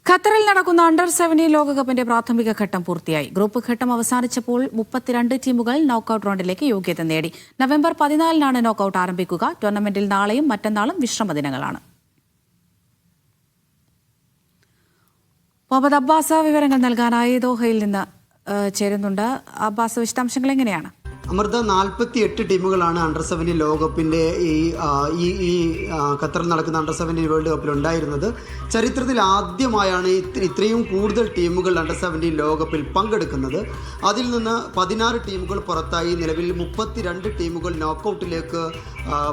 ഖത്തറിൽ നടക്കുന്ന അണ്ടർ-17 ലോകകപ്പിന്റെ പ്രാഥമിക ഘട്ടം പൂർത്തിയായി. ഗ്രൂപ്പ് ഘട്ടം അവസാനിച്ചപ്പോൾ 32 ടീമുകൾ നോക്കൌട്ട് റൗണ്ടിലേക്ക് യോഗ്യത നേടി. നവംബർ 14-നാണ് നോക്കൌട്ട് ആരംഭിക്കുക. ടൂർണമെന്റിൽ നാളെയും മറ്റന്നാളും വിശ്രമ ദിനങ്ങളാണ്. മുഹമ്മദ് അബ്ബാസ് വിവരങ്ങൾ നൽകാനായി ദോഹയിൽ നിന്ന് ചേരുന്നുണ്ട്. അബ്ബാസ്, വിശദാംശങ്ങൾ എങ്ങനെയാണ്? അമൃത, 48 ടീമുകളാണ് അണ്ടർ-17 ലോകകപ്പിൻ്റെ ഈ ഖത്തറിൽ നടക്കുന്ന അണ്ടർ-17 വേൾഡ് കപ്പിൽ ഉണ്ടായിരുന്നത്. ചരിത്രത്തിൽ ആദ്യമായാണ് ഇത്രയും കൂടുതൽ ടീമുകൾ അണ്ടർ-17 ലോകകപ്പിൽ പങ്കെടുക്കുന്നത്. അതിൽ നിന്ന് 16 ടീമുകൾ പുറത്തായി. നിലവിൽ 32 ടീമുകൾ നോക്കൌട്ടിലേക്ക്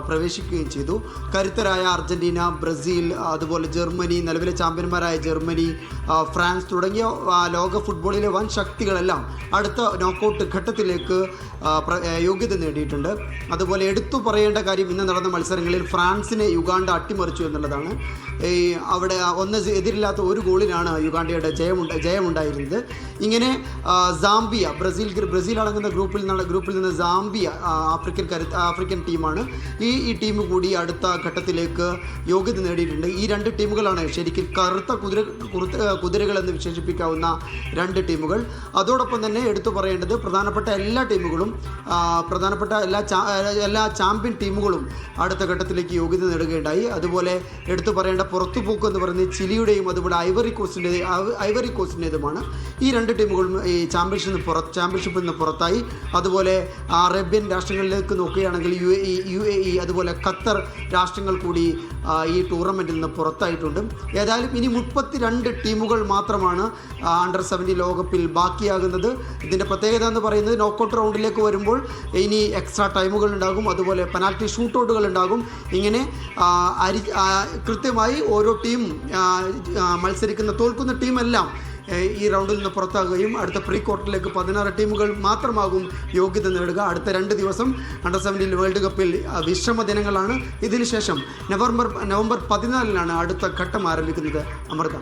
പ്രവേശിക്കുകയും ചെയ്തു. കരുത്തരായ അർജന്റീന, ബ്രസീൽ, അതുപോലെ ജർമ്മനി, നിലവിലെ ചാമ്പ്യന്മാരായ ജർമ്മനി, ഫ്രാൻസ് തുടങ്ങിയ ലോക ഫുട്ബോളിലെ വൻ ശക്തികളെല്ലാം അടുത്ത നോക്കൌട്ട് ഘട്ടത്തിലേക്ക് യോഗ്യത നേടിയിട്ടുണ്ട്. അതുപോലെ എടുത്തു പറയേണ്ട കാര്യം, ഇന്ന് നടന്ന മത്സരങ്ങളിൽ ഫ്രാൻസിനെ യുഗാണ്ട അട്ടിമറിച്ചു എന്നുള്ളതാണ്. അവിടെ എതിരില്ലാത്ത ഒരു ഗോളിനാണ് യുഗാണ്ടയുടെ ജയമുണ്ടായിരുന്നത്. ഇങ്ങനെ സാംബിയ, ബ്രസീൽ അടങ്ങുന്ന ഗ്രൂപ്പിൽ നിന്ന് സാംബിയ ആഫ്രിക്കൻ ടീമാണ്. ഈ ടീം കൂടി അടുത്ത ഘട്ടത്തിലേക്ക് യോഗ്യത നേടിയിട്ടുണ്ട്. ഈ രണ്ട് ടീമുകളാണ് ശരിക്കും കറുത്ത കുതിരകൾ എന്ന് വിശേഷിപ്പിക്കാവുന്ന രണ്ട് ടീമുകൾ. അതോടൊപ്പം തന്നെ എടുത്തു പറയേണ്ടത്, പ്രധാനപ്പെട്ട എല്ലാ ടീമുകളും, പ്രധാനപ്പെട്ട എല്ലാ ചാമ്പ്യൻ ടീമുകളും അടുത്ത ഘട്ടത്തിലേക്ക് യോഗ്യത നേടുകയുണ്ടായി. അതുപോലെ എടുത്തു പറയേണ്ട പുറത്തുപോക്ക് എന്ന് പറയുന്നത് ചിലിയുടെയും അതുപോലെ ഐവറി കോസ്റ്റിൻ്റെതുമാണ്. ഈ രണ്ട് ടീമുകളും ഈ ചാമ്പ്യൻഷിപ്പിൽ നിന്ന് പുറത്തായി. അതുപോലെ അറേബ്യൻ രാഷ്ട്രങ്ങളിലേക്ക് നോക്കുകയാണെങ്കിൽ യു എ ഇ അതുപോലെ ഖത്തർ രാഷ്ട്രങ്ങൾ കൂടി ഈ ടൂർണമെൻറ്റിൽ നിന്ന് പുറത്തായിട്ടുണ്ട്. ഏതായാലും ഇനി 32 ടീമുകൾ മാത്രമാണ് അണ്ടർ-17 ലോകകപ്പിൽ ബാക്കിയാകുന്നത്. ഇതിൻ്റെ പ്രത്യേകത എന്ന് പറയുന്നത്, നോക്കൌട്ട് റൗണ്ടിലേക്ക് വരുമ്പോൾ ഇനി എക്സ്ട്രാ ടൈമുകൾ ഉണ്ടാകും, അതുപോലെ പെനാൽറ്റി ഷൂട്ടൗട്ടുകൾ ഉണ്ടാകും. ഇങ്ങനെ കൃത്യമായി ഓരോ ടീം മത്സരിക്കുന്ന തോൽക്കുന്ന ടീമെല്ലാം ഈ റൗണ്ടിൽ നിന്ന് പുറത്താകുകയും അടുത്ത പ്രീ ക്വാർട്ടറിലേക്ക് 16 ടീമുകൾ മാത്രമാകും യോഗ്യത നേടുക. അടുത്ത 2 ദിവസം അണ്ടർ-17 വേൾഡ് കപ്പിൽ വിശ്രമ ദിനങ്ങളാണ്. ഇതിനുശേഷം നവംബർ 14-നാണ് അടുത്ത ഘട്ടം ആരംഭിക്കുന്നത്. അമൃത.